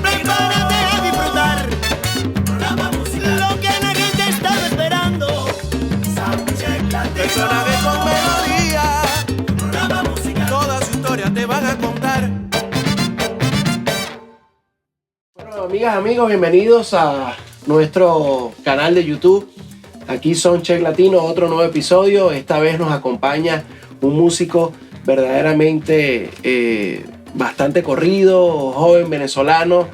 Prepárate a disfrutar. Programa musical. Lo que la gente estaba esperando. Soundcheck Latino. Personajes con melodía. Programa musical. Toda su historia te van a contar. Bueno, amigas, amigos, bienvenidos a nuestro canal de YouTube. Aquí Soundcheck Latino, otro nuevo episodio. Esta vez nos acompaña un músico verdaderamente bastante corrido, joven venezolano,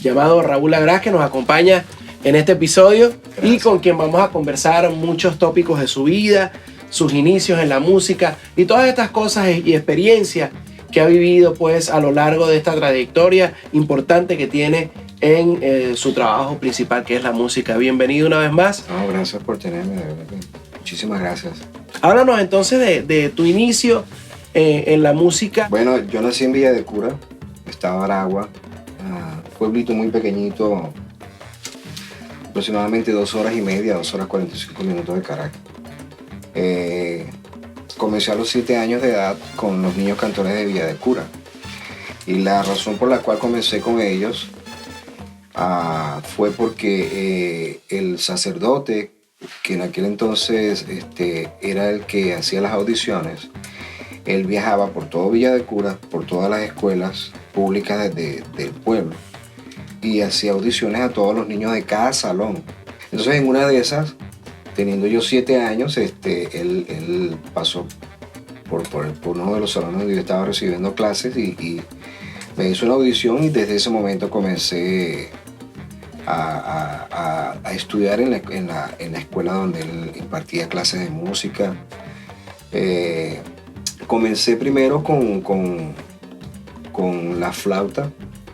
llamado Raúl Agras, que nos acompaña en este episodio. Gracias. Y con quien vamos a conversar muchos tópicos de su vida, sus inicios en la música y todas estas cosas y experiencias que ha vivido pues a lo largo de esta trayectoria importante que tiene en su trabajo principal, que es la música. Bienvenido una vez más. No, gracias por tenerme, de verdad que muchísimas gracias. Háblanos entonces de tu inicio en la música. Bueno, yo nací en Villa de Cura, estado Aragua, pueblito muy pequeñito, aproximadamente 2 horas y media, 2 horas 45 minutos de Caracas. Comencé a los 7 años de edad con los niños cantores de Villa de Cura. Y la razón por la cual comencé con ellos fue porque el sacerdote, que en aquel entonces era el que hacía las audiciones, él viajaba por todo Villa de Cura, por todas las escuelas públicas del pueblo, y hacía audiciones a todos los niños de cada salón. Entonces, en una de esas, teniendo yo 7 años, él pasó por uno de los salones donde yo estaba recibiendo clases y me hizo una audición, y desde ese momento comencé a estudiar en la escuela donde él impartía clases de música. Comencé primero con la flauta,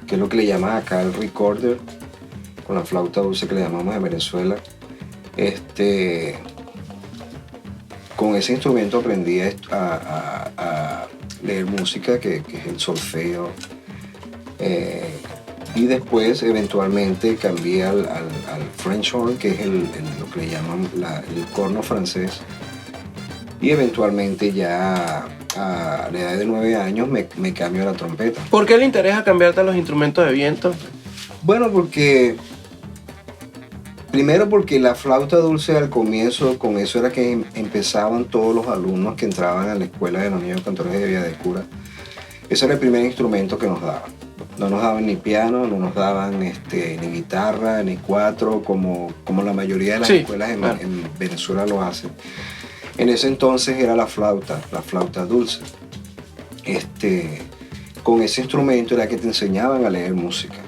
que es lo que le llaman acá el recorder, con la flauta dulce que le llamamos en Venezuela. Con ese instrumento aprendí a leer música, que es el solfeo. Y después eventualmente cambié al French horn, que es lo que le llaman el corno francés. Y eventualmente ya a la edad de 9 años me cambio a la trompeta. ¿Por qué le interesa cambiarte a los instrumentos de viento? Bueno, primero porque la flauta dulce al comienzo, con eso era que empezaban todos los alumnos que entraban a la escuela de los niños cantores de Villa de Cura. Ese era el primer instrumento que nos daban. No nos daban ni piano, no nos daban ni guitarra, ni cuatro, como la mayoría de las escuelas en Venezuela lo hacen. En ese entonces era la flauta dulce. Con ese instrumento era que te enseñaban a leer música.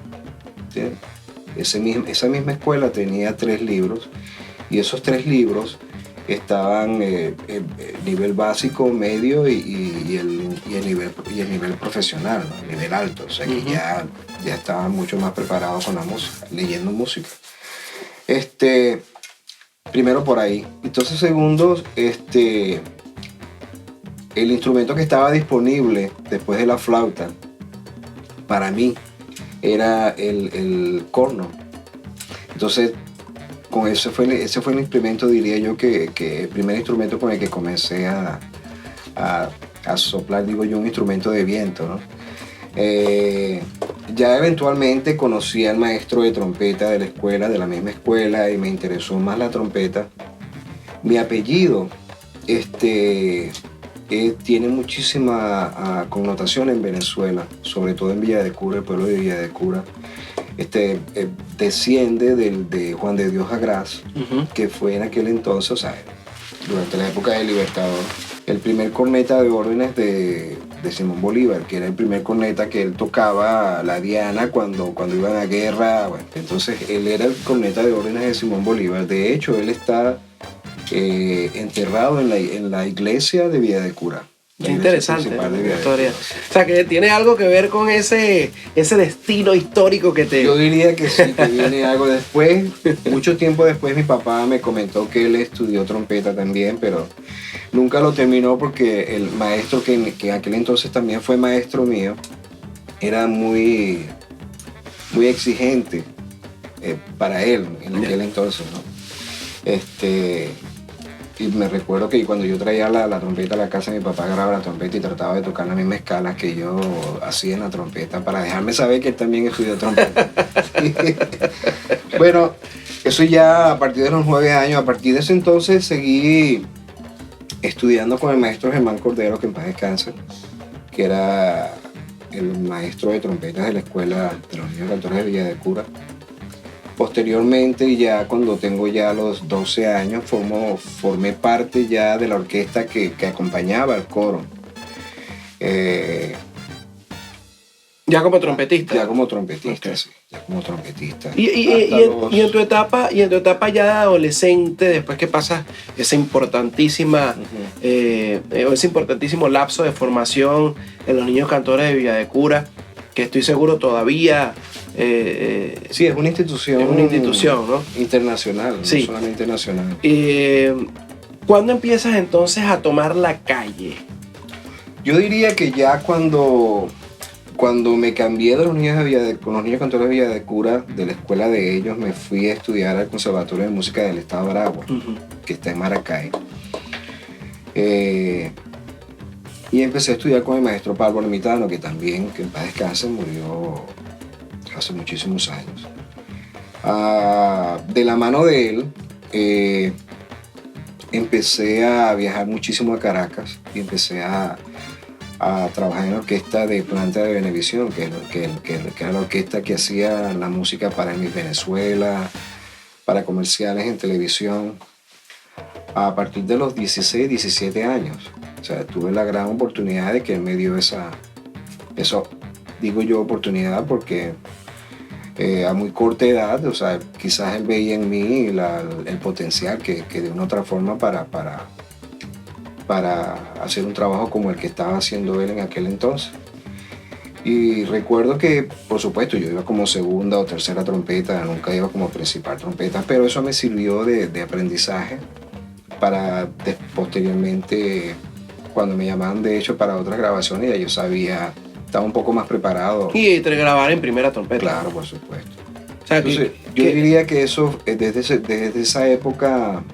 ¿Entiendes? Esa misma escuela tenía 3 libros, y esos 3 libros estaban nivel básico, medio y el nivel profesional, ¿no? El nivel alto, o sea que ya estaban mucho más preparados con la música, leyendo música. Primero por ahí. Entonces, segundo, el instrumento que estaba disponible después de la flauta para mí era el corno. Entonces, ese fue el instrumento, diría yo, que el primer instrumento con el que comencé a soplar, digo yo, un instrumento de viento, ¿no? Ya eventualmente conocí al maestro de trompeta de la escuela, de la misma escuela, y me interesó más la trompeta. Mi apellido tiene muchísima connotación en Venezuela, sobre todo en Villa de Cura, el pueblo de Villa de Cura. Desciende de Juan de Dios Agras, que fue en aquel entonces, o sea, durante la época del Libertador, el primer corneta de órdenes de Simón Bolívar, que era el primer corneta que él tocaba la diana cuando iban a guerra. Bueno, entonces él era el corneta de órdenes de Simón Bolívar. De hecho, él está enterrado en la iglesia de Villa de Cura. Qué interesante la historia. O sea, que tiene algo que ver con ese destino histórico que te... Yo diría que sí, que viene algo después. Mucho tiempo después mi papá me comentó que él estudió trompeta también, pero nunca lo terminó porque el maestro que en aquel entonces también fue maestro mío era muy exigente para él en aquel entonces, ¿no? Y me recuerdo que cuando yo traía la trompeta a la casa, mi papá agarraba la trompeta y trataba de tocar la misma escala que yo hacía en la trompeta para dejarme saber que él también estudió trompeta. Bueno, eso ya a partir de los 9 años. A partir de ese entonces seguí estudiando con el maestro Germán Cordero, que en paz descanse, que era el maestro de trompetas de la escuela de los niños cantores de Villa de Cura. Posteriormente, ya cuando tengo ya los 12 años, formé parte ya de la orquesta que acompañaba al coro. Ya como trompetista. Ya como trompetista, Okay. sí. Ya como trompetista. Y en tu etapa ya de adolescente, después que pasas esa importantísima, ese importantísimo lapso de formación en los niños cantores de Villa de Cura, que estoy seguro todavía... sí, es una institución. Es una institución, ¿no? Internacional, Sí. No solamente nacional. ¿Cuándo empiezas entonces a tomar la calle? Yo diría que ya cuando me cambié de los niños con los niños cantores de Villa de Cura, de la escuela de ellos, me fui a estudiar al Conservatorio de Música del Estado de Aragua, que está en Maracay. Y empecé a estudiar con el maestro Pablo Ermitano, que también, que en paz descanse, murió hace muchísimos años. De la mano de él, empecé a viajar muchísimo a Caracas y empecé a trabajar en la orquesta de Planta de Venevisión, que era la orquesta que hacía la música para Miss Venezuela, para comerciales en televisión, a partir de los 16, 17 años. O sea, tuve la gran oportunidad de que él me dio eso digo yo oportunidad porque a muy corta edad, o sea, quizás él veía en mí el potencial que de una u otra forma para hacer un trabajo como el que estaba haciendo él en aquel entonces. Y recuerdo que, por supuesto, yo iba como segunda o tercera trompeta, nunca iba como principal trompeta, pero eso me sirvió de aprendizaje para posteriormente, cuando me llamaban de hecho para otras grabaciones, ya yo sabía, estaba un poco más preparado. Y te grabar en primera trompeta. Claro, por supuesto. O sea, Entonces, yo diría que eso, desde esa época,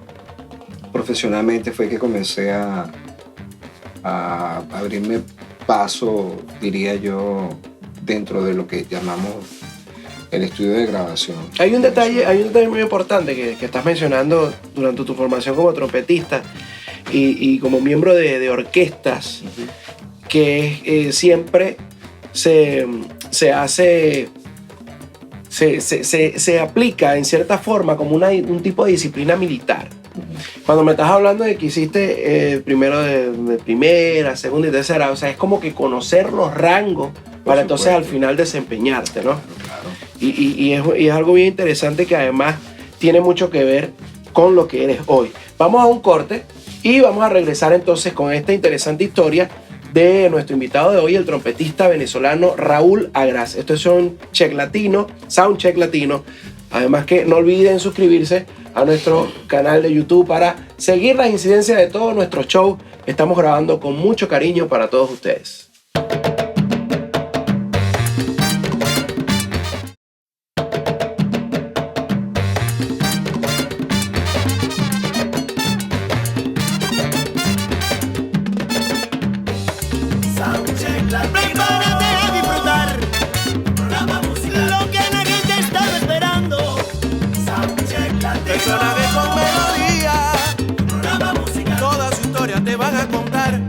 profesionalmente fue que comencé a abrirme paso, diría yo, dentro de lo que llamamos el estudio de grabación. Hay un detalle muy importante que estás mencionando durante tu formación como trompetista y como miembro de orquestas, que siempre se aplica en cierta forma como un tipo de disciplina militar. Cuando me estás hablando de que hiciste primero de primera, segunda y tercera, o sea, es como que conocer los rangos para entonces al final desempeñarte, ¿no? Claro. Y es algo bien interesante que además tiene mucho que ver con lo que eres hoy. Vamos a un corte y vamos a regresar entonces con esta interesante historia de nuestro invitado de hoy, el trompetista venezolano Raúl Agras. Esto es Soundcheck Latino. Además que no olviden suscribirse a nuestro canal de YouTube para seguir las incidencias de todos nuestros shows. Estamos grabando con mucho cariño para todos ustedes. Soundcheck Latino. Prepárate a disfrutar. Programa musical. Lo que la gente estaba esperando. Soundcheck Latino. Personajes con melodía, Programa musical. toda su historia te van a contar.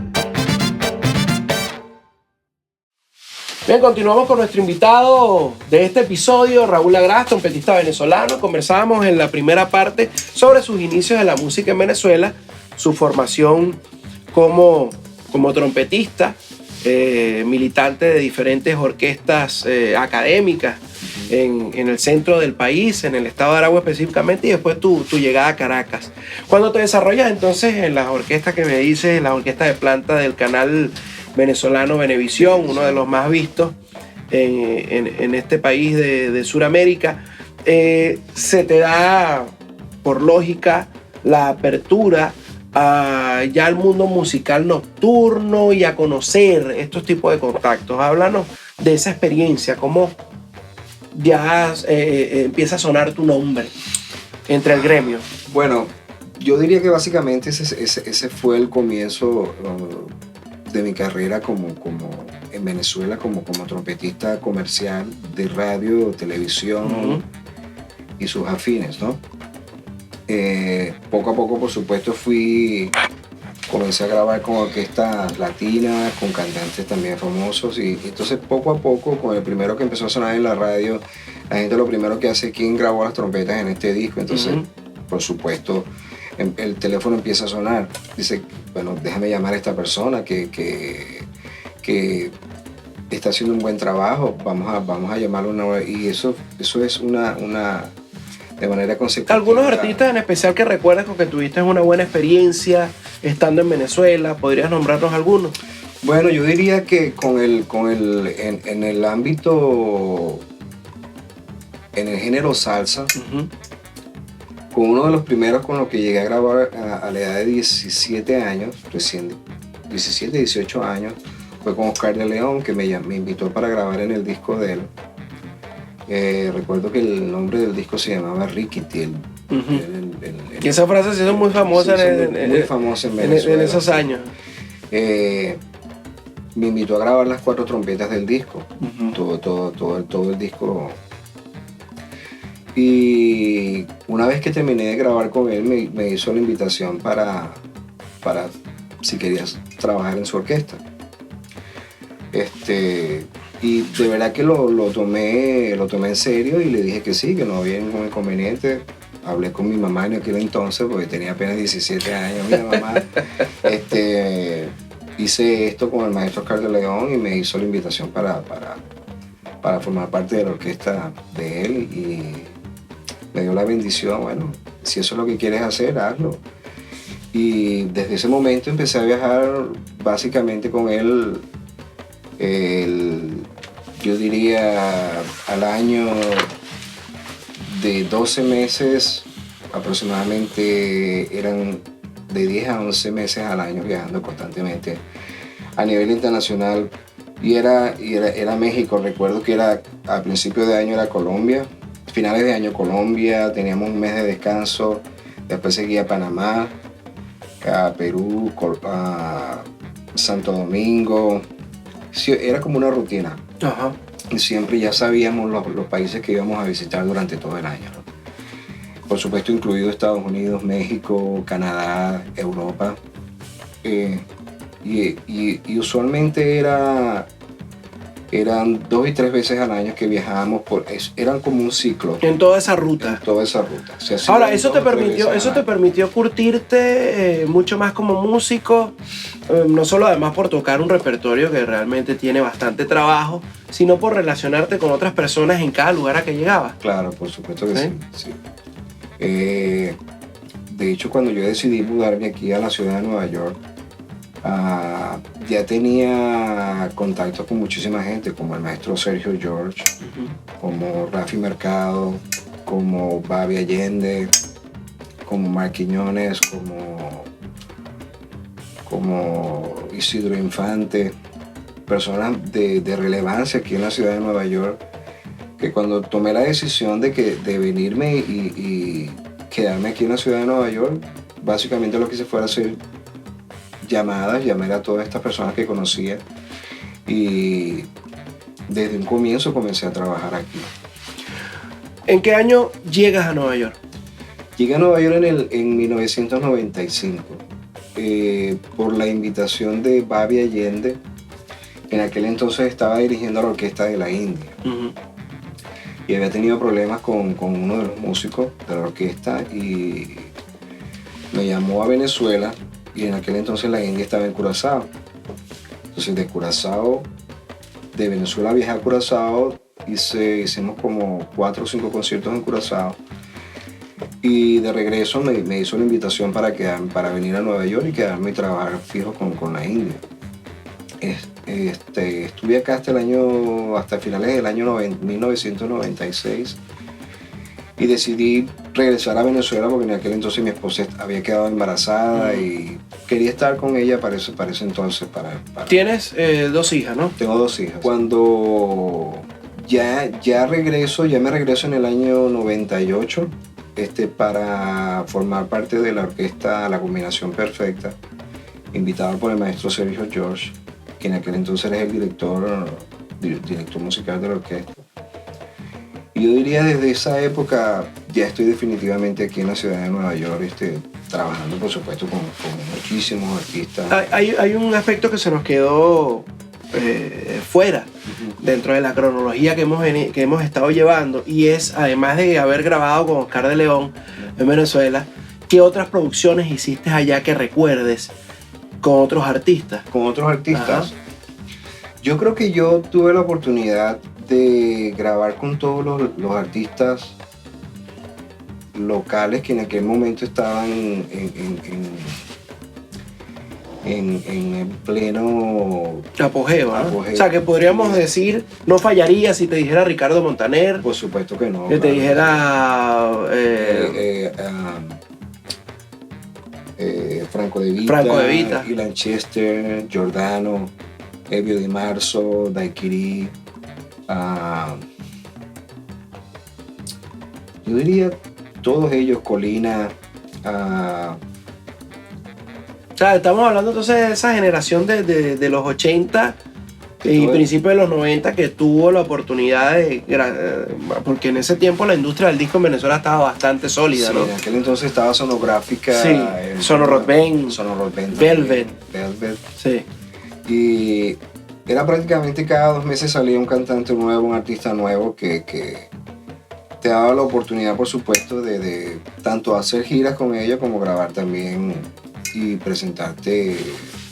Bien, continuamos con nuestro invitado de este episodio, Raúl Agras, trompetista venezolano. Conversábamos en la primera parte sobre sus inicios de la música en Venezuela, su formación como trompetista, militante de diferentes orquestas académicas en el centro del país, en el estado de Aragua específicamente, y después tu llegada a Caracas. Cuando te desarrollas entonces en las orquestas que me dices, la orquesta de planta del canal venezolano Venevisión, uno de los más vistos en este país de Sudamérica, se te da, por lógica, la apertura ya al mundo musical nocturno y a conocer estos tipos de contactos. Háblanos de esa experiencia, cómo ya empieza a sonar tu nombre entre el gremio. Bueno, yo diría que básicamente ese fue el comienzo de mi carrera como en Venezuela como trompetista comercial de radio, televisión y sus afines, ¿no? Poco a poco, por supuesto, comencé a grabar con orquestas latinas, con cantantes también famosos, y entonces poco a poco, con el primero que empezó a sonar en la radio, la gente lo primero que hace es quién grabó las trompetas en este disco. Entonces, por supuesto, el teléfono empieza a sonar. Dice, bueno, déjame llamar a esta persona que está haciendo un buen trabajo, vamos a llamarlo una vez. Y eso es una de manera consecutiva. ¿Algunos artistas en especial que recuerdas con que tuviste una buena experiencia estando en Venezuela? ¿Podrías nombrarnos algunos? Bueno, yo diría que en el ámbito, en el género salsa, con uno de los primeros con los que llegué a grabar a la edad de 17 años, recién 17, 18 años, fue con Oscar de León, que me invitó para grabar en el disco de él. Recuerdo que el nombre del disco se llamaba Riquiti. Y esa frase se hizo muy famosa, muy famosa en Venezuela. En esos años. Me invitó a grabar las 4 trompetas del disco, todo el disco. Y una vez que terminé de grabar con él, me hizo la invitación para si querías trabajar en su orquesta. Y de verdad que lo tomé en serio y le dije que sí, que no había ningún inconveniente. Hablé con mi mamá en aquel entonces, porque tenía apenas 17 años. Mira, mamá, hice esto con el maestro Oscar de León y me hizo la invitación para formar parte de la orquesta de él, y me dio la bendición. Bueno, si eso es lo que quieres hacer, hazlo. Y desde ese momento empecé a viajar básicamente con él, yo diría al año, de 12 meses aproximadamente, eran de 10 a 11 meses al año viajando constantemente a nivel internacional. Y era México. Recuerdo que a principio de año era Colombia, finales de año Colombia, teníamos un mes de descanso, después seguía Panamá, a Perú, a Santo Domingo. Sí, era como una rutina. Ajá. Y siempre ya sabíamos los países que íbamos a visitar durante todo el año, ¿no? Por supuesto, incluido Estados Unidos, México, Canadá, Europa. Y usualmente eran 2 y 3 veces al año que viajábamos, eran como un ciclo. En toda esa ruta. Ahora, eso te permitió curtirte mucho más como músico, no solo además por tocar un repertorio que realmente tiene bastante trabajo, sino por relacionarte con otras personas en cada lugar a que llegabas. Claro, por supuesto que sí. De hecho, cuando yo decidí mudarme aquí a la ciudad de Nueva York, ya tenía contacto con muchísima gente, como el maestro Sergio George, como Rafi Mercado, como Babi Allende, como Mark Quiñones, como Isidro Infante, personas de relevancia aquí en la ciudad de Nueva York, que cuando tomé la decisión de venirme y quedarme aquí en la ciudad de Nueva York, básicamente lo que hice fue hacer llamé a todas estas personas que conocía, y desde un comienzo comencé a trabajar aquí. ¿En qué año llegas a Nueva York? Llegué a Nueva York en 1995, por la invitación de Babi Allende, que en aquel entonces estaba dirigiendo la Orquesta de la India. Y había tenido problemas con uno de los músicos de la orquesta, y me llamó a Venezuela. Y en aquel entonces la India estaba en Curazao. Entonces de Venezuela viajé a Curazao, hicimos como 4 o 5 conciertos en Curazao. Y de regreso me hizo la invitación para venir a Nueva York y quedarme y trabajar fijo con la India. Estuve acá hasta finales del año 1996. Y decidí regresar a Venezuela porque en aquel entonces mi esposa había quedado embarazada y quería estar con ella para ese entonces. Tienes 2 hijas, ¿no? Tengo 2 hijas. Cuando ya me regreso en el año 98, para formar parte de la orquesta La Combinación Perfecta, invitado por el maestro Sergio George, que en aquel entonces era el director musical de la orquesta. Y yo diría desde esa época ya estoy definitivamente aquí en la ciudad de Nueva York, trabajando por supuesto con muchísimos artistas. Hay un aspecto que se nos quedó fuera dentro de la cronología que hemos estado llevando, y es, además de haber grabado con Oscar de León en Venezuela, ¿qué otras producciones hiciste allá que recuerdes con otros artistas? Con otros artistas. Ajá. Yo creo que yo tuve la oportunidad de grabar con todos los artistas locales que en aquel momento estaban en pleno apogeo, ¿no? O sea, que podríamos decir, no fallaría si te dijera Ricardo Montaner. Por supuesto que no. Que te dijera Franco De Vita, Ilan Chester, Giordano, Elvio Di Marzo, Daiquiri. Yo diría todos ellos, Colina. O sea, estamos hablando entonces de esa generación de los 80 y principios de los 90 que tuvo la oportunidad porque en ese tiempo la industria del disco en Venezuela estaba bastante sólida, sí, ¿no? En aquel entonces estaba Sonográfica, sí, Sonorot Band, Velvet. Sí. Y era prácticamente cada 2 meses salía un cantante nuevo, un artista nuevo que te daba la oportunidad, por supuesto, de tanto hacer giras con ellos como grabar también y presentarte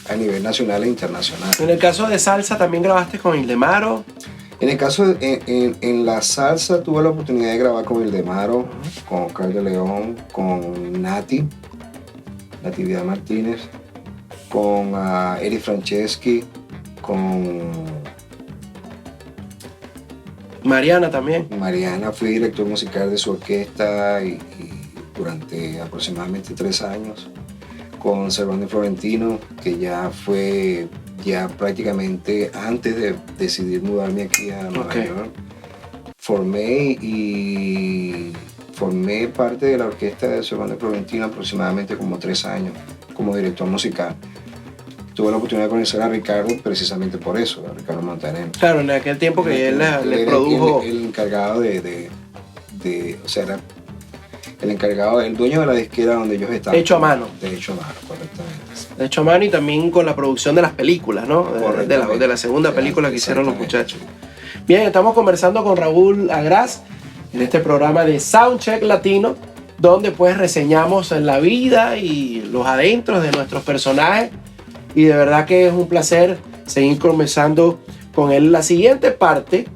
a nivel nacional e internacional. En el caso de salsa también grabaste con Ildemaro. En el caso en la salsa tuve la oportunidad de grabar con Ildemaro, con Oscar de León, con Natividad Martínez, con Eri Franceschi, con Mariana también. Mariana, fui director musical de su orquesta y durante aproximadamente 3 años. Con Servando Florentino, que ya fue prácticamente antes de decidir mudarme aquí a Nueva York. Formé parte de la orquesta de Servando Florentino aproximadamente como 3 años como director musical. Tuve la oportunidad de conocer a Ricardo precisamente por eso, a Ricardo Montaner. Claro, en aquel tiempo que él le produjo. El encargado o sea, era el dueño de la disquera donde ellos estaban. Hecho a mano. De hecho a mano, correctamente. De hecho a mano, y también con la producción de las películas, ¿no? De la segunda película que hicieron los muchachos. Bien, estamos conversando con Raúl Agraz en este programa de Soundcheck Latino, donde pues reseñamos la vida y los adentros de nuestros personajes, y de verdad que es un placer seguir conversando con él. La siguiente parte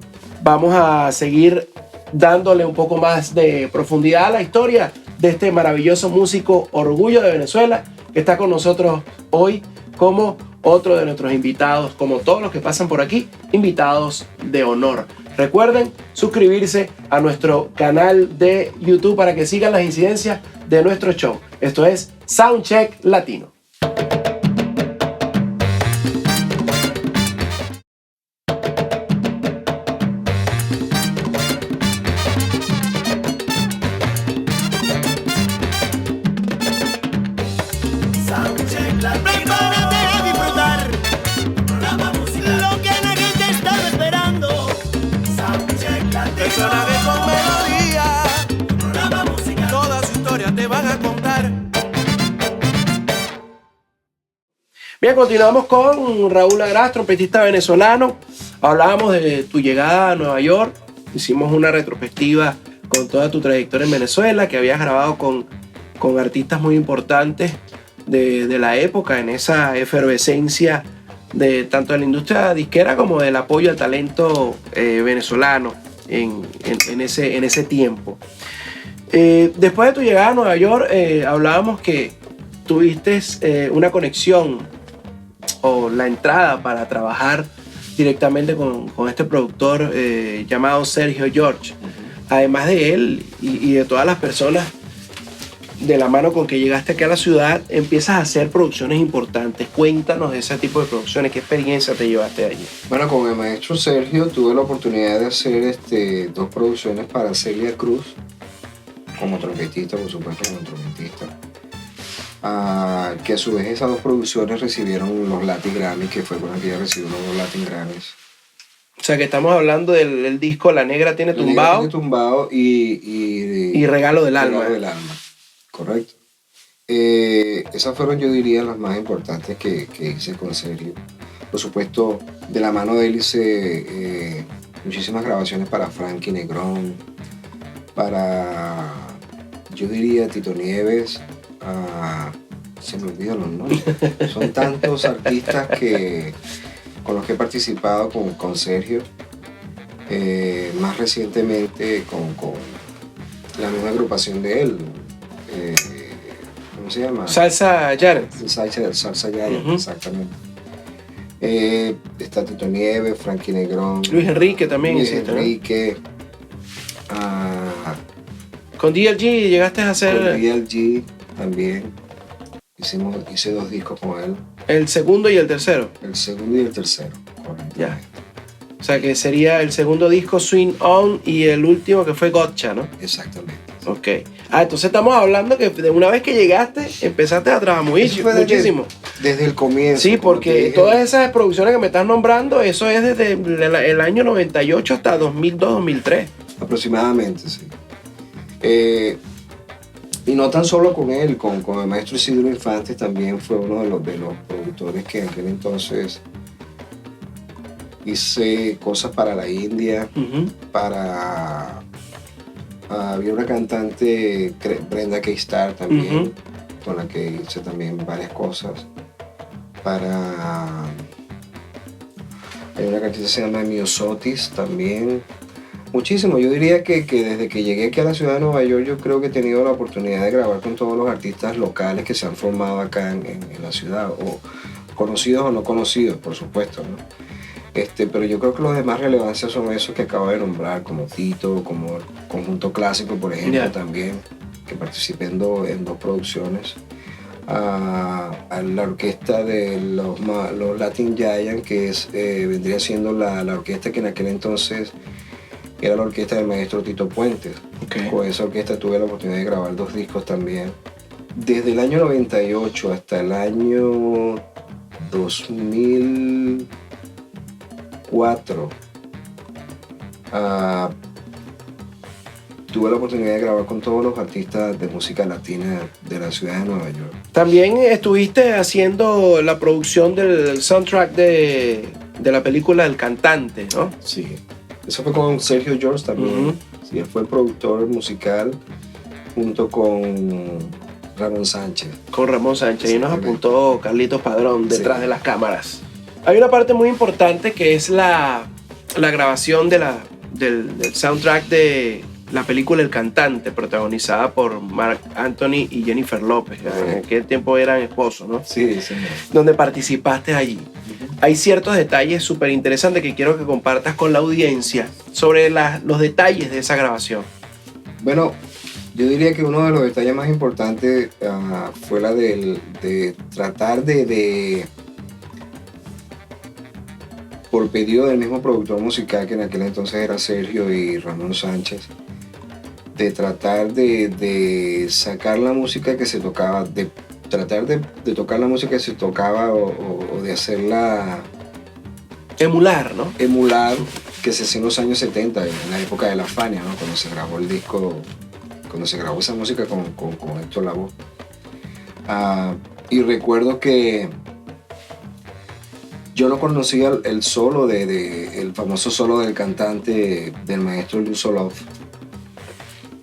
vamos a seguir dándole un poco más de profundidad a la historia de este maravilloso músico orgullo de Venezuela que está con nosotros hoy como otro de nuestros invitados, como todos los que pasan por aquí, invitados de honor. Recuerden suscribirse a nuestro canal de YouTube para que sigan las incidencias de nuestro show. Esto es Soundcheck Latino. Prepárate a disfrutar lo que la gente estaba esperando. Personajes con melodía, toda su historia te van a contar. Bien, continuamos con Raúl Agraz, trompetista venezolano. Hablábamos de tu llegada a Nueva York. Hicimos una retrospectiva con toda tu trayectoria en Venezuela, que habías grabado con artistas muy importantes de la época, en esa efervescencia de tanto de la industria disquera como del apoyo al talento venezolano en ese tiempo. Después de tu llegada a Nueva York, hablábamos que tuviste una conexión o la entrada para trabajar directamente con este productor llamado Sergio George. Además de él y de todas las personas de la mano con que llegaste aquí a la ciudad, empiezas a hacer producciones importantes. Cuéntanos de ese tipo de producciones, ¿qué experiencia te llevaste allí? Bueno, con el maestro Sergio tuve la oportunidad de hacer 2 producciones para Celia Cruz, como trompetista, por supuesto, como trompetista. Que a su vez esas dos producciones recibieron los Latin Grammy, que fue con la que ella recibió los dos Latin Grammys. O sea, que estamos hablando del disco La Negra Tiene Tumbao. La Negra Tiene Tumbao y Regalo del Alma. Regalo del Alma, correcto. Esas fueron, yo diría, las más importantes que hice con Sergio. Por supuesto, de la mano de él hice muchísimas grabaciones para Frankie Negrón, para, yo diría, Tito Nieves. Se me olvidan los nombres. Son tantos artistas con los que he participado con Sergio. Más recientemente con la misma agrupación de él. ¿Cómo se llama? Salsa Giant. Salsa Giant, exactamente. Está Tito Nieves, Frankie Negrón. Luis Enrique también. Luis hiciste, Enrique. Con DLG llegaste a hacer... Con DLG también. Hice 2 discos con él. El segundo y el tercero. El segundo y el tercero, correcto. Ya. O sea que sería el segundo disco Swing On y el último que fue Gotcha, ¿no? Exactamente. Ok. Entonces estamos hablando que de una vez que llegaste, empezaste a trabajar muchísimo. Desde el comienzo. Sí, porque todas esas producciones que me estás nombrando, eso es desde el año 98 hasta 2002, 2003. Aproximadamente, sí. Y no tan solo con él, con el maestro Isidro Infantes también fue uno de los productores que en aquel entonces hice cosas para la India, había una cantante, Brenda K-Star también, con la que hice también varias cosas. Hay una cantante que se llama Miosotis también. Muchísimo, yo diría que desde que llegué aquí a la ciudad de Nueva York yo creo que he tenido la oportunidad de grabar con todos los artistas locales que se han formado acá en la ciudad, o conocidos o no conocidos, por supuesto, ¿no? Pero yo creo que los de más relevancia son esos que acabo de nombrar, como Tito, como el Conjunto Clásico, por ejemplo, también, que participé en 2 producciones. A la orquesta de los Latin Giant, que vendría siendo la orquesta que en aquel entonces era la orquesta del maestro Tito Puentes. Okay. Con esa orquesta tuve la oportunidad de grabar 2 discos también. Desde el año 98 hasta el año 2004 tuve la oportunidad de grabar con todos los artistas de música latina de la ciudad de Nueva York. También estuviste haciendo la producción del soundtrack de la película El Cantante, ¿no? Sí. Eso fue con Sergio George también. Sí, él fue el productor musical junto con Ramón Sánchez. Con Ramón Sánchez. Y nos apuntó Carlitos Padrón detrás de las cámaras. Hay una parte muy importante que es la grabación del soundtrack de la película El Cantante, protagonizada por Marc Anthony y Jennifer López. En aquel tiempo eran esposos, ¿no? Sí, sí. Donde participaste allí. Hay ciertos detalles súper interesantes que quiero que compartas con la audiencia sobre los detalles de esa grabación. Bueno, yo diría que uno de los detalles más importantes fue la de tratar de por pedido del mismo productor musical, que en aquel entonces era Sergio y Ramón Sánchez, de tratar de sacar la música que se tocaba, de tratar de tocar la música que se tocaba o de hacerla... Emular, ¿no? Emular, que se hacía en los años 70, en la época de la Fania, ¿no? Cuando se grabó el disco, cuando se grabó esa música con Héctor Lavoe. Y recuerdo que yo no conocía el solo el famoso solo del cantante del maestro Luis Olof.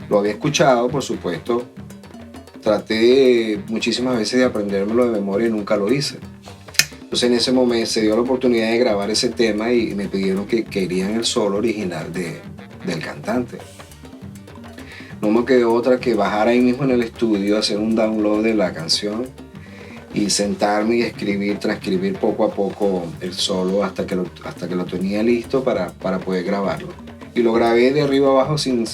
Lo había escuchado, por supuesto. Traté muchísimas veces de aprendérmelo de memoria y nunca lo hice. Entonces en ese momento se dio la oportunidad de grabar ese tema y me pidieron que querían el solo original del cantante. No me quedó otra que bajar ahí mismo en el estudio, hacer un download de la canción y sentarme y transcribir poco a poco el solo hasta que lo tenía listo para poder grabarlo. Y lo grabé de arriba abajo sin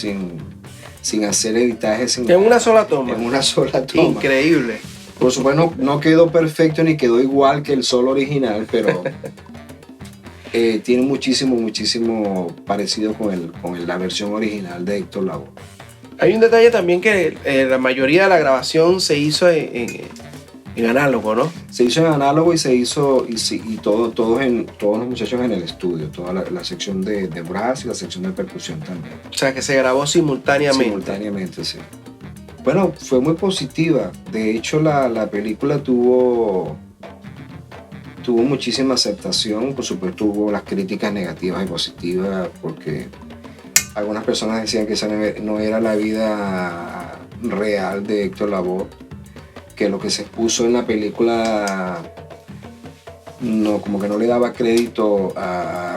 hacer editaje. En una sola toma. En una sola toma. Increíble. Por supuesto no quedó perfecto ni quedó igual que el solo original, pero tiene muchísimo parecido con la versión original de Héctor Lavoe. Hay un detalle también que la mayoría de la grabación se hizo en análogo, ¿no? Se hizo en análogo y se hizo, todos los muchachos en el estudio, toda la sección de brass y la sección de percusión también. O sea, que se grabó simultáneamente. Simultáneamente, sí. Bueno, fue muy positiva. De hecho, la película tuvo muchísima aceptación. Por supuesto, hubo las críticas negativas y positivas, porque algunas personas decían que esa no era la vida real de Héctor Lavoe, que lo que se expuso en la película como que no le daba crédito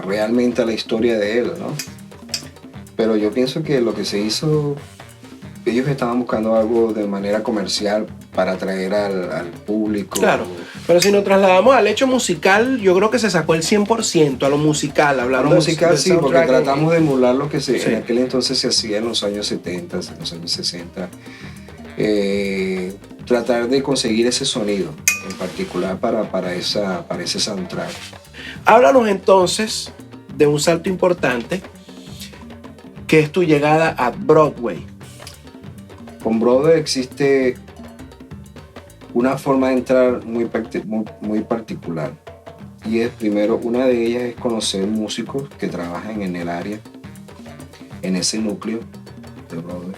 realmente a la historia de él, ¿no? Pero yo pienso que lo que se hizo, ellos estaban buscando algo de manera comercial para atraer al público. Claro, pero si nos trasladamos al hecho musical, yo creo que se sacó el 100% a lo musical, hablando a lo musical, del sí, porque soundtrack. tratamos de emular lo que Sí. en aquel entonces se hacía en los años 70, en los años 60. Tratar de conseguir ese sonido en particular para ese soundtrack. Háblanos entonces de un salto importante, que es tu llegada a Broadway. Con Broadway existe una forma de entrar muy particular, y es, primero, una de ellas es conocer músicos que trabajan en el área, en ese núcleo de Broadway.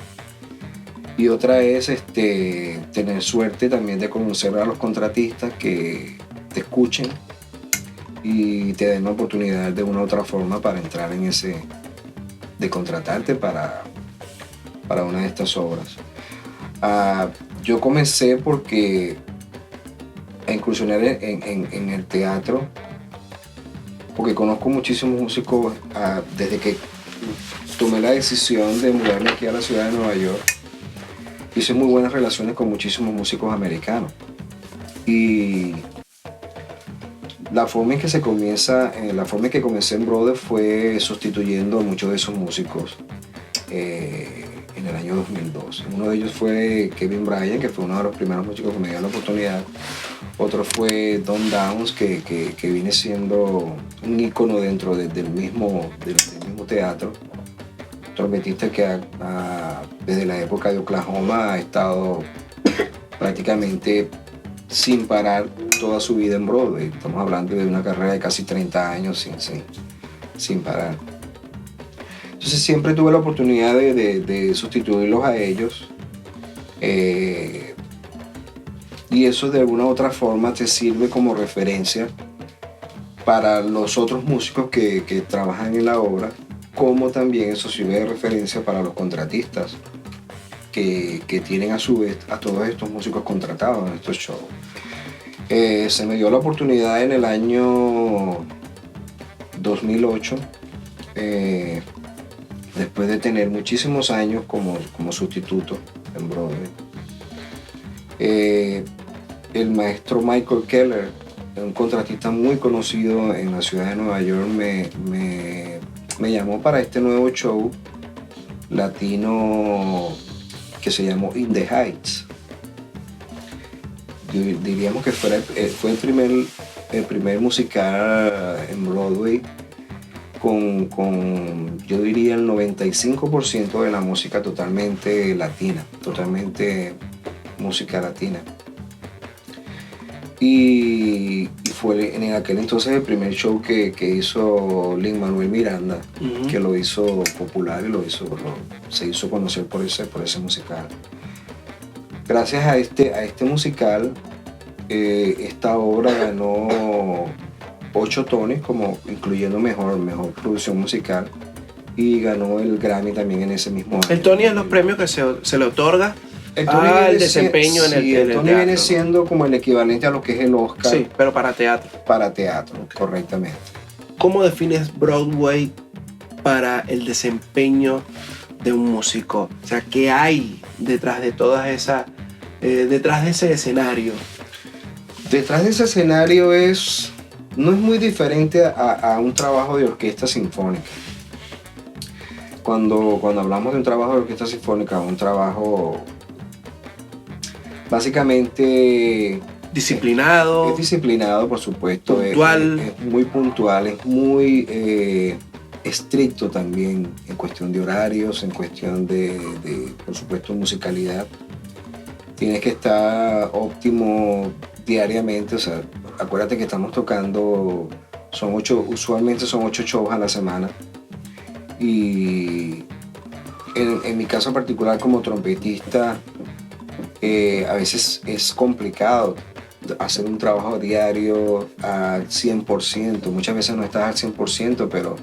Y otra es tener suerte también de conocer a los contratistas que te escuchen y te den la oportunidad de una u otra forma para entrar de contratarte para una de estas obras. Yo comencé a incursionar en el teatro, porque conozco muchísimos músicos desde que tomé la decisión de mudarme aquí a la ciudad de Nueva York. Hice muy buenas relaciones con muchísimos músicos americanos, y la forma en que comencé en Broadway fue sustituyendo a muchos de esos músicos en el año 2002. Uno de ellos fue Kevin Bryant, que fue uno de los primeros músicos que me dio la oportunidad. Otro fue Don Downs, que viene siendo un ícono dentro del mismo teatro. Trompetista que desde la época de Oklahoma ha estado prácticamente sin parar toda su vida en Broadway. Estamos hablando de una carrera de casi 30 años sin parar. Entonces siempre tuve la oportunidad de sustituirlos a ellos, y eso de alguna u otra forma te sirve como referencia para los otros músicos que trabajan en la obra, como también eso sirve de referencia para los contratistas que tienen a su vez a todos estos músicos contratados en estos shows. Se me dio la oportunidad en el año 2008, después de tener muchísimos años como sustituto en Broadway. El maestro Michael Keller, un contratista muy conocido en la ciudad de Nueva York, me llamó para este nuevo show latino que se llamó In the Heights. Diríamos que fue el primer musical en Broadway con yo diría el 95% de la música totalmente latina, totalmente música latina. Y fue en aquel entonces el primer show que hizo Lin-Manuel Miranda, que lo hizo popular y se hizo conocer por ese musical. Gracias a este musical, esta obra ganó 8 Tonys, incluyendo mejor producción musical, y ganó el Grammy también en ese mismo año. El Tony es los premios que se le otorga al desempeño en el teatro. El Tony teatro, viene siendo como el equivalente a lo que es el Oscar. Sí, pero para teatro. Para teatro, correctamente. ¿Cómo defines Broadway para el desempeño de un músico? O sea, ¿qué hay detrás de todas esas, detrás de ese escenario? Detrás de ese escenario no es muy diferente a un trabajo de orquesta sinfónica. Cuando hablamos de un trabajo de orquesta sinfónica, un trabajo básicamente disciplinado. Es disciplinado, por supuesto. Puntual. Es muy puntual, es muy estricto también en cuestión de horarios, en cuestión por supuesto musicalidad. Tienes que estar óptimo diariamente, o sea, acuérdate que estamos tocando, usualmente son 8 shows a la semana. Y en mi caso particular como trompetista, a veces es complicado hacer un trabajo diario al 100%. Muchas veces no estás al 100%, pero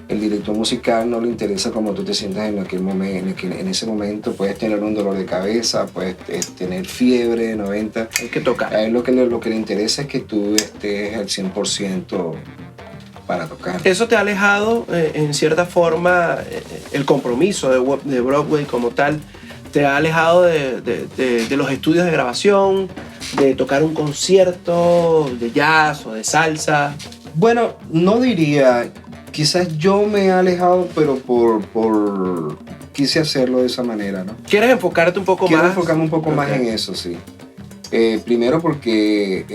el director musical no le interesa cómo tú te sientas en aquel momento, en ese momento. Puedes tener un dolor de cabeza, puedes tener fiebre 90. Hay que tocar. A él lo que le interesa es que tú estés al 100% para tocar. Eso te ha alejado, en cierta forma, el compromiso de Broadway como tal, te ha alejado de los estudios de grabación, de tocar un concierto de jazz o de salsa. Bueno, no diría, quizás yo me he alejado, pero quise hacerlo de esa manera, ¿no? ¿Quieres enfocarte un poco Quiero más? enfocarme un poco más en eso, sí. Primero porque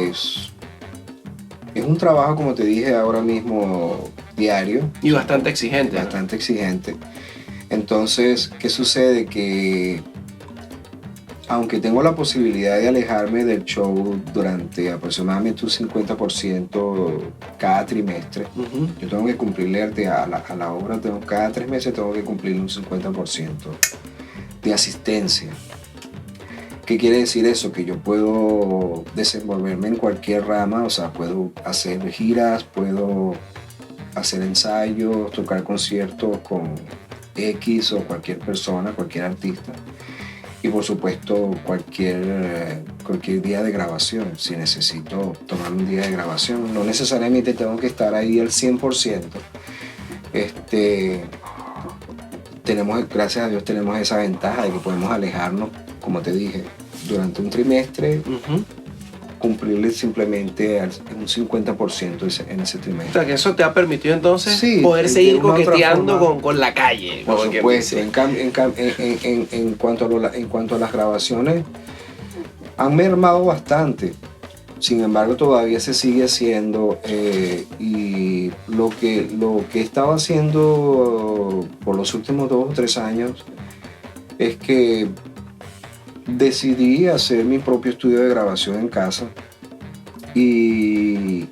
es un trabajo, como te dije ahora mismo, diario. Y bastante exigente. Bastante exigente. Entonces, ¿qué sucede? Que aunque tengo la posibilidad de alejarme del show durante aproximadamente un 50% cada trimestre, Uh-huh. yo tengo que cumplirle a la obra, cada 3 meses tengo que cumplirle un 50% de asistencia. ¿Qué quiere decir eso? Que yo puedo desenvolverme en cualquier rama, o sea, puedo hacer giras, puedo hacer ensayos, tocar conciertos con X o cualquier persona, cualquier artista. Y por supuesto cualquier día de grabación. Si necesito tomar un día de grabación, no necesariamente tengo que estar ahí al 100%. Gracias a Dios tenemos esa ventaja de que podemos alejarnos, como te dije, durante un trimestre, Uh-huh. cumplirle simplemente un 50% en ese O trimestre. sea, que eso te ha permitido entonces Sí, poder de seguir una u otra coqueteando forma. con la calle. Por como quien supuesto, dice. en cuanto a las grabaciones, han mermado bastante. Sin embargo, todavía se sigue haciendo, y lo que he estado haciendo por los últimos 2 o 3 años es que decidí hacer mi propio estudio de grabación en casa y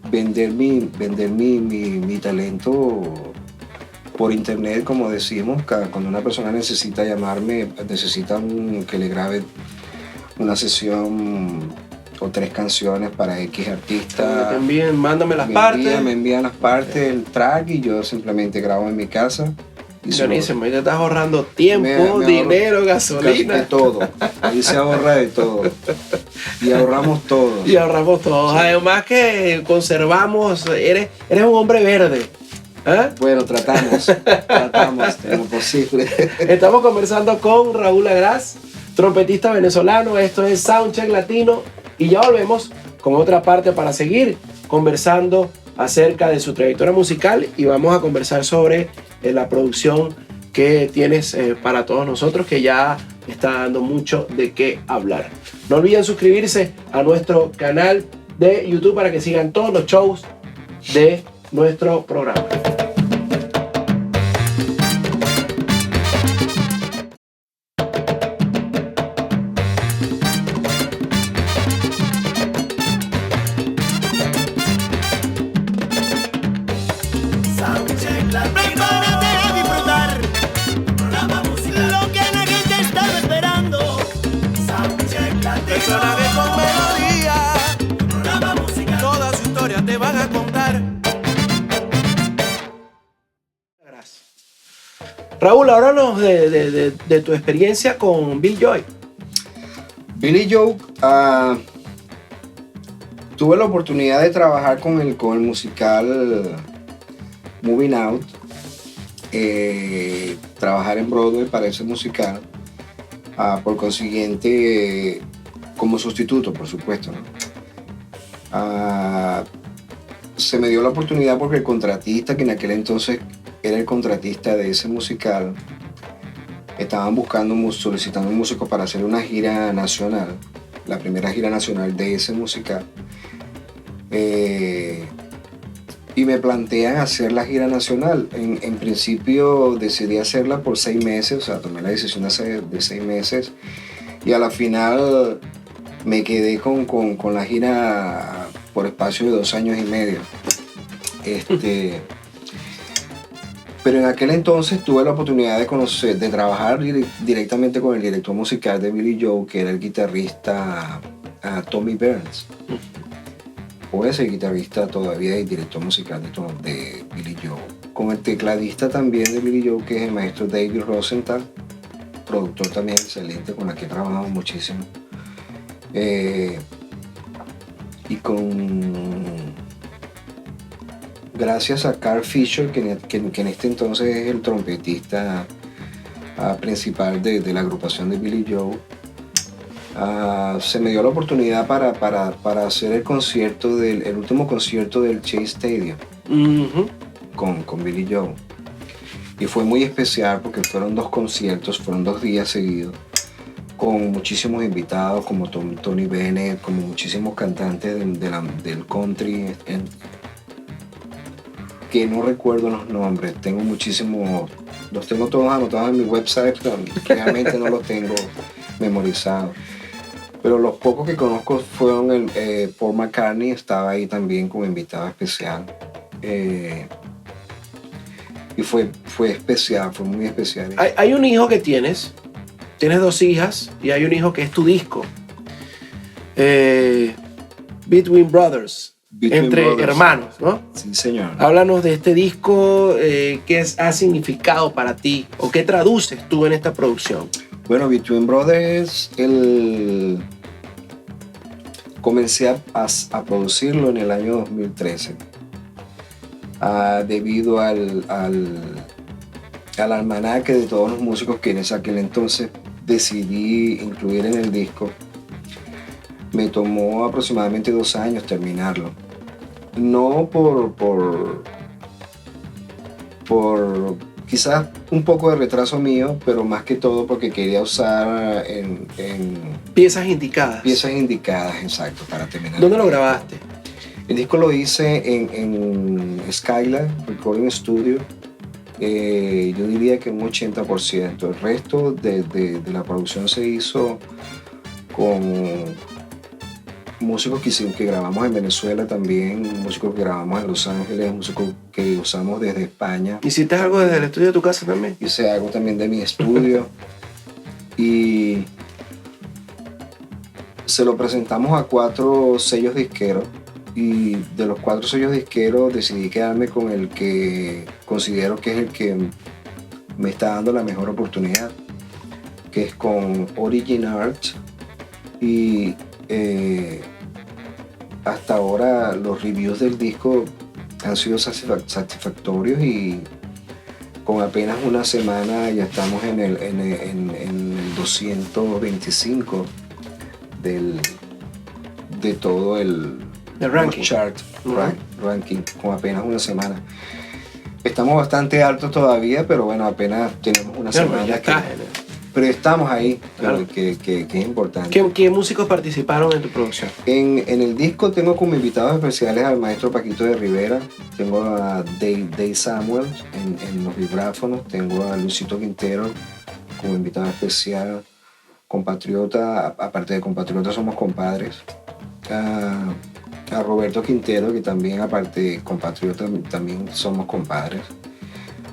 vender mi talento por internet, como decimos. Cuando una persona necesita llamarme, que le grabe una sesión o 3 canciones para X artista, Te envíen, mándame las me partes. me envían las partes, el track, y yo simplemente grabo en mi casa. Y Buenísimo, ahí te estás ahorrando tiempo, Me ahorro dinero, de gasolina. todo. Ahí se ahorra de todo. Y ahorramos todo. Y ahorramos todos. Sí. Además que conservamos, eres un hombre verde. ¿Eh? Bueno, tratamos en lo posible. Estamos conversando con Raúl Agraz, trompetista venezolano. Esto es Soundcheck Latino y ya volvemos con otra parte para seguir conversando acerca de su trayectoria musical, y vamos a conversar sobre la producción que tienes para todos nosotros, que ya está dando mucho de qué hablar. No olviden suscribirse a nuestro canal de YouTube para que sigan todos los shows de nuestro programa. Prepárate a disfrutar lo que la gente estaba esperando. Personajes con melodía, toda su historia te van a contar. Raúl, háblanos de tu experiencia con Bill Joy. Billy Joe, tuve la oportunidad de trabajar con el musical Moving Out, trabajar en Broadway para ese musical, por consiguiente, como sustituto, por supuesto, ¿no? Se me dio la oportunidad porque el contratista, que en aquel entonces era el contratista de ese musical, estaban solicitando músicos para hacer una gira nacional, la primera gira nacional de ese musical. y me plantean hacer la gira nacional. En principio decidí hacerla por 6 meses, o sea, tomé la decisión de 6 meses, y a la final me quedé con la gira por espacio de 2 años y medio. Pero en aquel entonces tuve la oportunidad de trabajar directamente con el director musical de Billy Joe, que era el guitarrista Tommy Burns. O es el guitarrista todavía y director musical de Billy Joe. Con el tecladista también de Billy Joe, que es el maestro David Rosenthal, productor también excelente, con el que he trabajado muchísimo. Y gracias a Carl Fisher, que en este entonces es el trompetista principal de la agrupación de Billy Joe, se me dio la oportunidad para hacer el último concierto del Chase Stadium con Billy Joe. Y fue muy especial porque fueron 2 conciertos, fueron 2 días seguidos, con muchísimos invitados como Tony Bennett, como muchísimos cantantes del country, que no recuerdo los nombres. Tengo muchísimos, los tengo todos anotados en mi website, pero realmente no los tengo memorizados. Pero los pocos que conozco fueron Paul McCartney, estaba ahí también como invitado especial. Y fue especial, fue muy especial. Hay un hijo que tienes 2 hijas y hay un hijo que es tu disco. Between Brothers, entre hermanos, ¿no? Sí, señor. Háblanos de este disco, qué ha significado para ti o qué traduces tú en esta producción. Bueno, Between Brothers, comencé a producirlo en el año 2013, debido al almanaque de todos los músicos que en aquel entonces decidí incluir en el disco. Me tomó aproximadamente 2 años terminarlo. No por quizás un poco de retraso mío, pero más que todo porque quería usar en piezas indicadas. Piezas indicadas, exacto, para terminar. ¿Dónde lo grabaste? El disco lo hice en Skylar Recording Studio. Yo diría que un 80%. El resto de la producción se hizo con músicos que grabamos en Venezuela también, músicos que grabamos en Los Ángeles, músicos que usamos desde España. ¿Hiciste algo desde el estudio de tu casa también? Hice algo también de mi estudio. Y se lo presentamos a 4 sellos disqueros. Y de los 4 sellos disqueros decidí quedarme con el que considero que es el que me está dando la mejor oportunidad, que es con Origin Arts. Y hasta ahora los reviews del disco han sido satisfactorios, y con apenas una semana ya estamos en el 225 de todo el ranking. Chart, ranking, con apenas una semana. Estamos bastante altos todavía, pero bueno, apenas tenemos una semana. Ya está. Pero estamos ahí, Claro. que es importante. ¿Qué músicos participaron en tu producción? En el disco tengo como invitados especiales al maestro Paquito de Rivera, tengo a Dave Samuel en los vibráfonos, tengo a Luisito Quintero como invitado especial, compatriota, aparte de compatriota somos compadres, a Roberto Quintero, que también aparte de compatriota también somos compadres,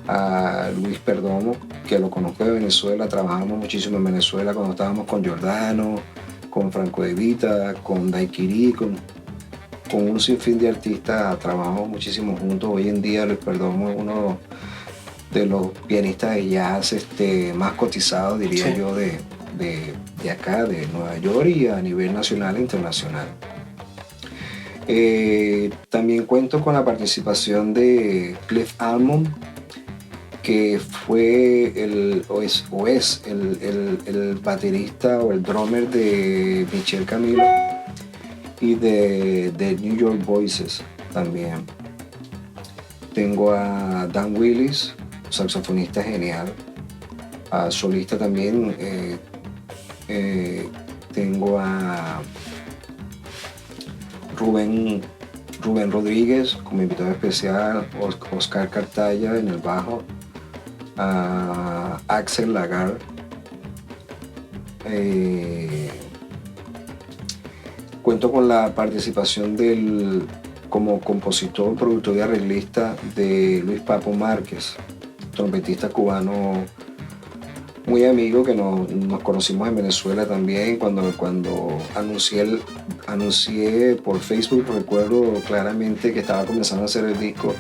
a Luis Perdomo, que lo conozco de Venezuela, trabajamos muchísimo en Venezuela cuando estábamos con Giordano, con Franco De Vita, con Daiquiri, con un sinfín de artistas, trabajamos muchísimo juntos. Hoy en día Luis Perdomo es uno de los pianistas de jazz más cotizados, diría Sí. yo, de acá, de Nueva York, y a nivel nacional e internacional. También cuento con la participación de Cliff Almond, que fue el baterista o el drummer de Michel Camilo y de New York Voices también. Tengo a Dan Willis, saxofonista genial, solista también. Tengo a Rubén Rubén Rodríguez como invitado especial, Oscar Cartaya en el bajo, Axel Lagar, cuento con la participación como compositor, productor y arreglista de Luis Papo Márquez, trompetista cubano muy amigo que nos conocimos en Venezuela también. Cuando anuncié por Facebook, recuerdo claramente que estaba comenzando a hacer el disco.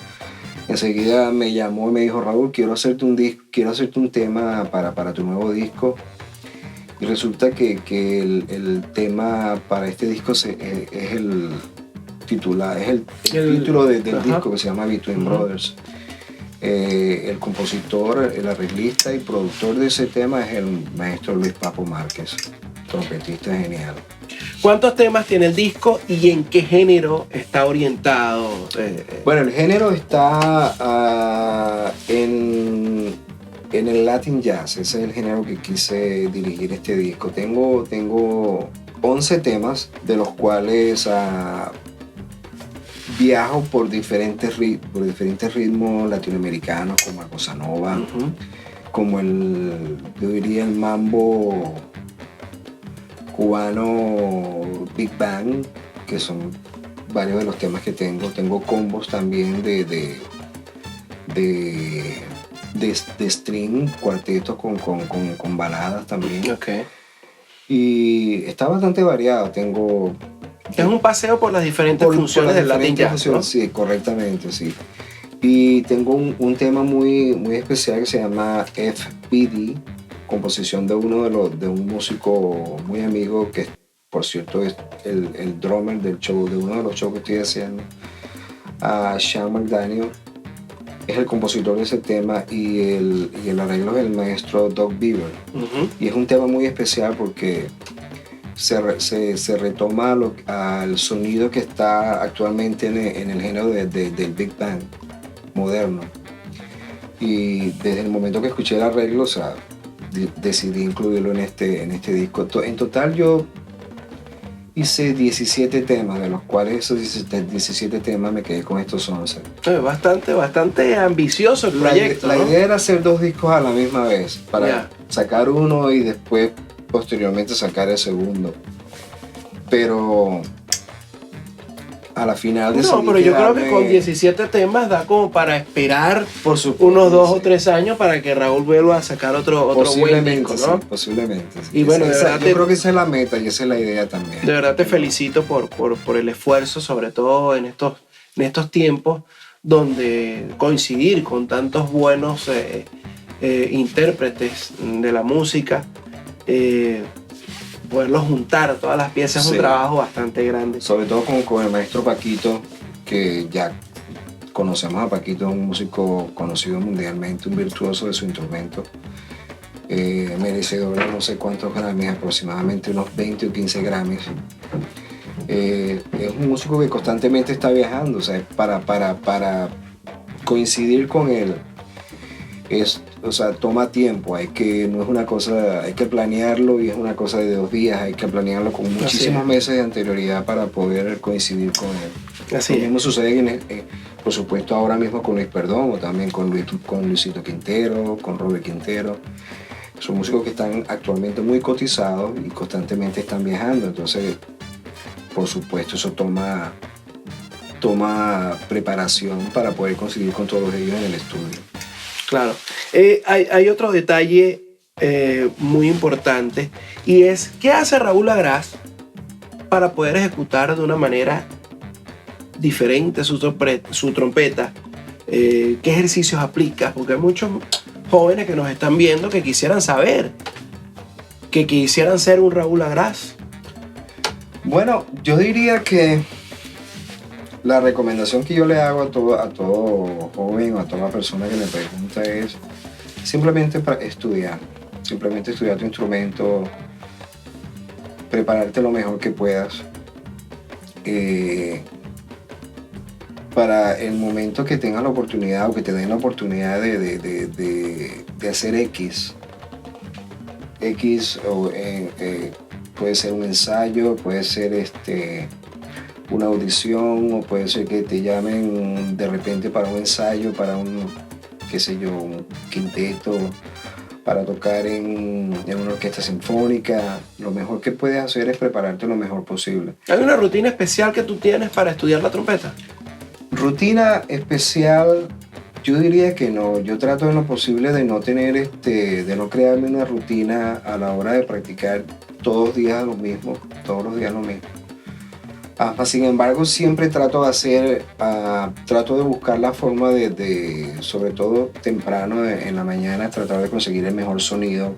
Enseguida me llamó y me dijo: Raúl, quiero hacerte un tema para tu nuevo disco. Y resulta que el tema para este disco es el título del disco, que se llama Between Brothers. El compositor, el arreglista y productor de ese tema es el maestro Luis Papo Márquez, trompetista genial. ¿Cuántos temas tiene el disco y en qué género está orientado? Bueno, el género está en el Latin Jazz. Ese es el género que quise dirigir este disco. Tengo 11 temas, de los cuales viajo por diferentes ritmos latinoamericanos, como el bossa nova, como yo diría el mambo cubano Big Bang, que son varios de los temas que tengo. Tengo combos también de string, cuartetos con baladas también. Okay. Y está bastante variado. Es un paseo por las diferentes funciones del Latin Jazz, ¿no? Sí, correctamente, sí. Y tengo un tema muy, muy especial que se llama FBD, composición de un músico muy amigo, que por cierto es el drummer de uno de los shows que estoy haciendo, Sean McDaniel. Es el compositor de ese tema y el arreglo es el maestro Doug Beaver. Y es un tema muy especial porque se retoma al sonido que está actualmente en el género del Big Bang moderno. Y desde el momento que escuché el arreglo, decidí incluirlo en este disco. En total yo hice 17 temas, de los cuales esos 17 temas me quedé con estos 11. Bastante ambicioso el proyecto. La idea era hacer 2 discos a la misma vez, para sacar uno y después posteriormente sacar el segundo. Pero a la final pero yo creo que con 17 temas da como para esperar unos 2 o 3 años para que Raúl vuelva a sacar otro buen disco, ¿no? Sí, posiblemente. Sí. Y bueno, de verdad yo creo que esa es la meta y esa es la idea también. De verdad te felicito por el esfuerzo, sobre todo en estos tiempos donde coincidir con tantos buenos intérpretes de la música, poderlos juntar todas las piezas es un trabajo bastante grande. Sobre todo con el maestro Paquito, que ya conocemos a Paquito, es un músico conocido mundialmente, un virtuoso de su instrumento, merecedor de no sé cuántos Grammys, aproximadamente unos 20 o 15 Grammys. Es un músico que constantemente está viajando, o sea, para coincidir con él toma tiempo, no es una cosa, hay que planearlo y es una cosa de 2 días, hay que planearlo con muchísimos meses de anterioridad para poder coincidir con él. Lo mismo sucede, por supuesto, ahora mismo con Luis Perdomo, también con Luisito Quintero, con Robert Quintero. Son músicos que están actualmente muy cotizados y constantemente están viajando, entonces, por supuesto, eso toma preparación para poder coincidir con todos ellos en el estudio. Claro. Hay otro detalle muy importante, y es ¿qué hace Raúl Agras para poder ejecutar de una manera diferente su trompeta? ¿Qué ejercicios aplica? Porque hay muchos jóvenes que nos están viendo que quisieran saber, que quisieran ser un Raúl Agras. Bueno, yo diría que la recomendación que yo le hago a todo joven o a toda persona que me pregunta es simplemente estudiar tu instrumento, prepararte lo mejor que puedas para el momento que tengas la oportunidad o que te den la oportunidad de hacer X o puede ser un ensayo, puede ser una audición, o puede ser que te llamen de repente para un ensayo, para un, qué sé yo, un quinteto, para tocar en una orquesta sinfónica. Lo mejor que puedes hacer es prepararte lo mejor posible. ¿Hay una rutina especial que tú tienes para estudiar la trompeta? Rutina especial, yo diría que no. Yo trato en lo posible de no tener, de no crearme una rutina a la hora de practicar todos los días lo mismo. Sin embargo, siempre trato de hacer, trato de buscar la forma de, sobre todo temprano en la mañana, tratar de conseguir el mejor sonido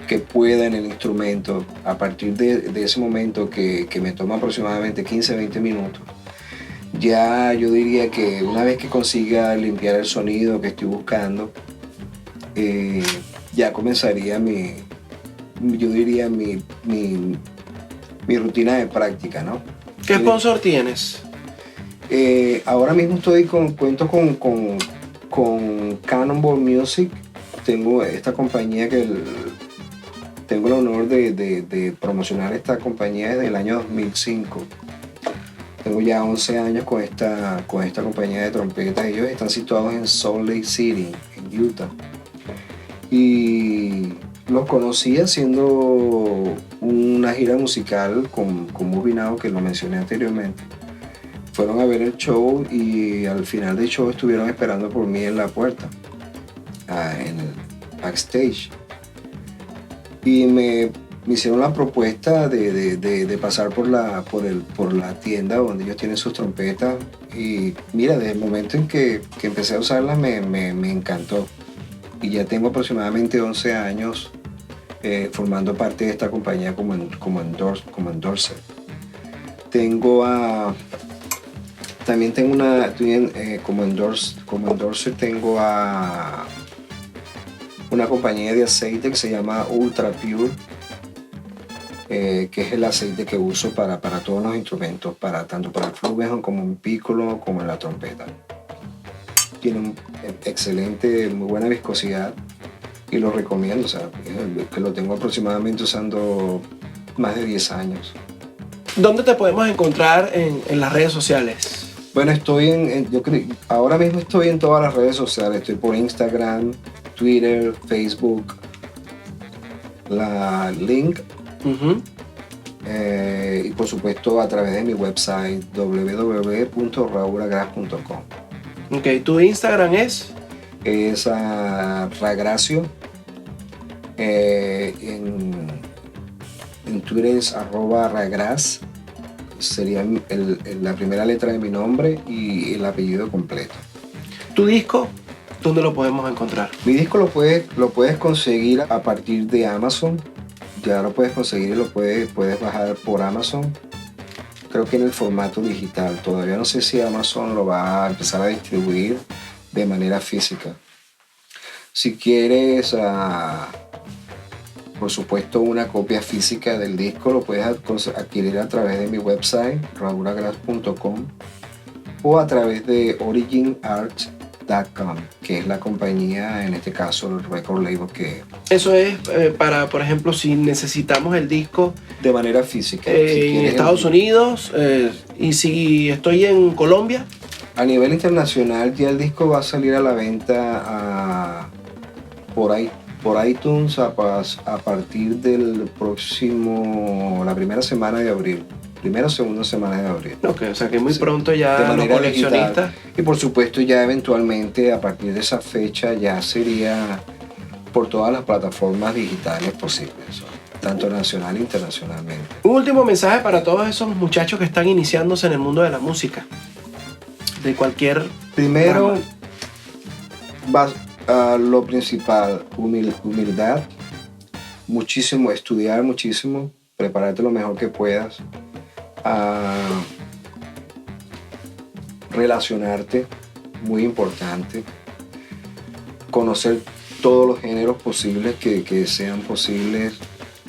que pueda en el instrumento. A partir de ese momento que me toma aproximadamente 15-20 minutos, ya yo diría que una vez que consiga limpiar el sonido que estoy buscando, ya comenzaría mi rutina de práctica, ¿no? ¿Qué sponsor tienes? Ahora mismo cuento con Cannonball Music. Tengo esta compañía tengo el honor de promocionar esta compañía desde el año 2005. Tengo ya 11 años con esta compañía de trompetas. Ellos están situados en Salt Lake City, en Utah. Y los conocí haciendo una gira musical con Movie Now, que lo mencioné anteriormente. Fueron a ver el show y al final del show estuvieron esperando por mí en la puerta, en el backstage. Y me hicieron la propuesta de pasar por la tienda donde ellos tienen sus trompetas. Y mira, desde el momento en que empecé a usarlas me encantó. Y ya tengo aproximadamente 11 años formando parte de esta compañía como endorser. También tengo como endorser tengo a una compañía de aceite que se llama Ultra Pure, que es el aceite que uso para todos los instrumentos, tanto para el flugelhorn como en piccolo como en la trompeta. Tiene un excelente, muy buena viscosidad y lo recomiendo, o sea, que lo tengo aproximadamente usando más de 10 años. ¿Dónde te podemos encontrar en las redes sociales? Bueno, ahora mismo estoy en todas las redes sociales. Estoy por Instagram, Twitter, Facebook, la link, y por supuesto a través de mi website www.raulagras.com. Ok, ¿tu Instagram es? Es Ragracio. En Twitter es @Ragras. Sería la primera letra de mi nombre y el apellido completo. ¿Tu disco? ¿Dónde lo podemos encontrar? Mi disco lo puedes conseguir a partir de Amazon. Ya lo puedes conseguir y lo puedes bajar por Amazon. Creo que en el formato digital. Todavía no sé si Amazon lo va a empezar a distribuir de manera física. Si quieres, por supuesto, una copia física del disco, lo puedes adquirir a través de mi website, raulagras.com, o a través de originart.com, que es la compañía, en este caso, el record label que... Eso es para, por ejemplo, si necesitamos el disco de manera física. en Estados Unidos, y si estoy en Colombia. A nivel internacional, ya el disco va a salir a la venta por iTunes a partir del la primera semana de abril. Primera o segunda semana de abril. Ok, o sea que muy pronto ya de los manera coleccionistas. digital. Y por supuesto ya eventualmente a partir de esa fecha ya sería por todas las plataformas digitales posibles, tanto nacional e internacionalmente. Un último mensaje para todos esos muchachos que están iniciándose en el mundo de la música. De cualquier... Primero, lo principal, humildad, muchísimo, estudiar muchísimo, prepararte lo mejor que puedas, relacionarte, muy importante, conocer todos los géneros posibles que sean posibles,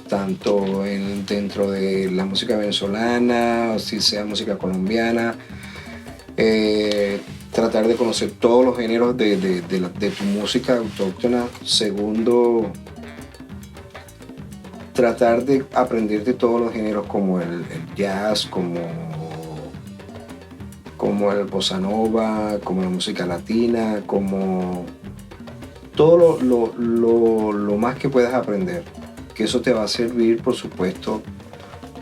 tanto dentro de la música venezolana, o si sea música colombiana, tratar de conocer todos los géneros de tu música autóctona. Segundo, tratar de aprender de todos los géneros como el jazz, como como el bossa nova, como la música latina, como todo lo más que puedas aprender, que eso te va a servir, por supuesto,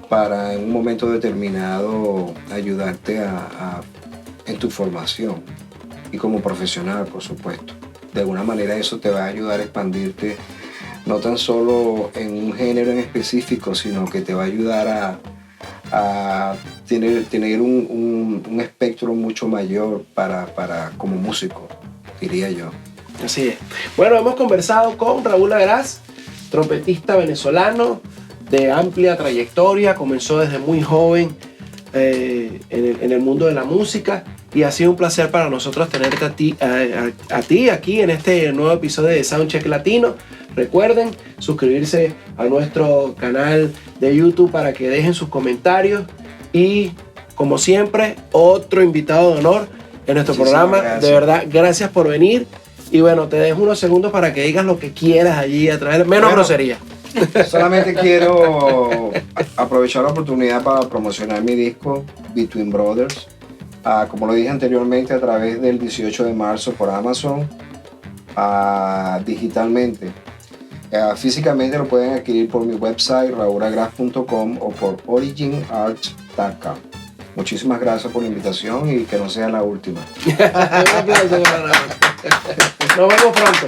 para en un momento determinado ayudarte en tu formación y como profesional, por supuesto. De alguna manera eso te va a ayudar a expandirte, no tan solo en un género en específico, sino que te va a ayudar a tener un espectro mucho mayor para como músico, diría yo. Así es. Bueno, hemos conversado con Raúl Agraz, trompetista venezolano de amplia trayectoria, comenzó desde muy joven en el mundo de la música, y ha sido un placer para nosotros tenerte a ti aquí en este nuevo episodio de Soundcheck Latino. Recuerden suscribirse a nuestro canal de YouTube para que dejen sus comentarios, y como siempre, otro invitado de honor en nuestro programa. Gracias. De verdad, gracias por venir. Y bueno, te dejo unos segundos para que digas lo que quieras allí a través de menos grosería. Solamente quiero aprovechar la oportunidad para promocionar mi disco Between Brothers. Como lo dije anteriormente, a través del 18 de marzo por Amazon, digitalmente. Físicamente lo pueden adquirir por mi website raulagraz.com o por originarts.com. Muchísimas gracias por la invitación y que no sea la última. Un aplauso para Raúl. Nos vemos pronto.